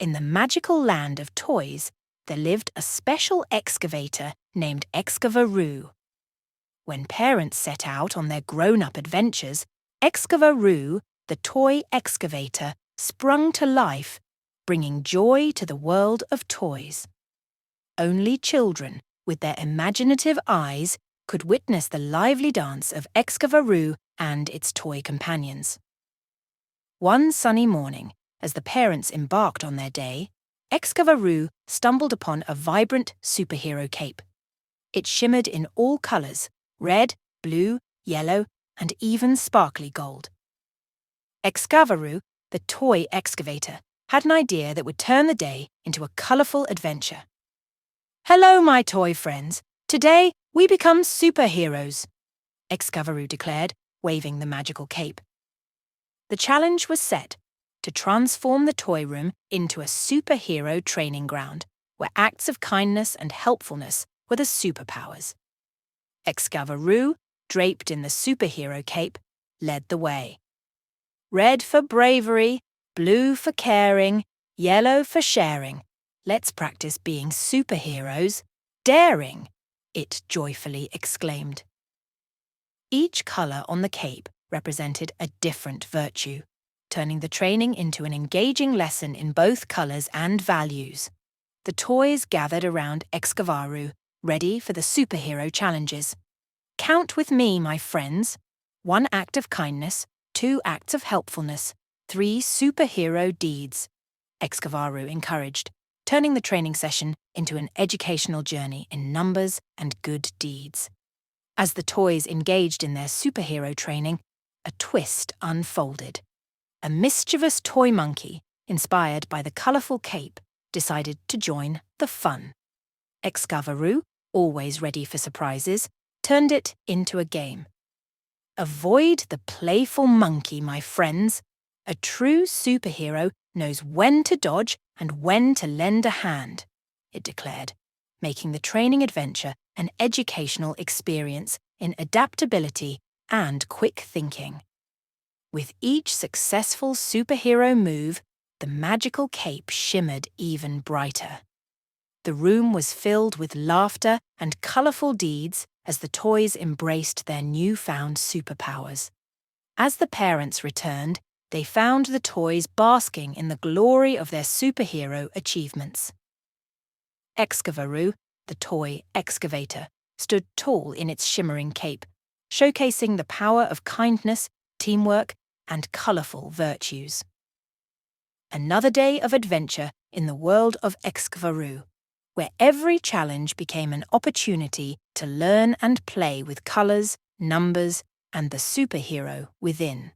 In the magical land of toys, there lived a special excavator named Excavaroo. When parents set out on their grown-up adventures, Excavaroo, the toy excavator, sprung to life, bringing joy to the world of toys. Only children, with their imaginative eyes, could witness the lively dance of Excavaroo and its toy companions. One sunny morning, as the parents embarked on their day, Excavaroo stumbled upon a vibrant superhero cape. It shimmered in all colours: red, blue, yellow, and even sparkly gold. Excavaroo, the toy excavator, had an idea that would turn the day into a colourful adventure. "Hello, my toy friends. Today, we become superheroes," Excavaroo declared, waving the magical cape. The challenge was set to transform the toy room into a superhero training ground, where acts of kindness and helpfulness were the superpowers. Excavaroo, draped in the superhero cape, led the way. "Red for bravery, blue for caring, yellow for sharing. Let's practice being superheroes, daring," it joyfully exclaimed. Each colour on the cape represented a different virtue, turning the training into an engaging lesson in both colours and values. The toys gathered around Excavaroo, ready for the superhero challenges. "Count with me, my friends. 1 act of kindness, 2 acts of helpfulness, 3 superhero deeds," Excavaroo encouraged, turning the training session into an educational journey in numbers and good deeds. As the toys engaged in their superhero training, a twist unfolded. A mischievous toy monkey, inspired by the colourful cape, decided to join the fun. Excavaroo, always ready for surprises, turned it into a game. "Avoid the playful monkey, my friends. A true superhero knows when to dodge and when to lend a hand," it declared, making the training adventure an educational experience in adaptability and quick thinking. With each successful superhero move, the magical cape shimmered even brighter. The room was filled with laughter and colourful deeds as the toys embraced their newfound superpowers. As the parents returned, they found the toys basking in the glory of their superhero achievements. Excavaroo, the toy excavator, stood tall in its shimmering cape, showcasing the power of kindness, teamwork, and colourful virtues. Another day of adventure in the world of Excavaroo, where every challenge became an opportunity to learn and play with colours, numbers, and the superhero within.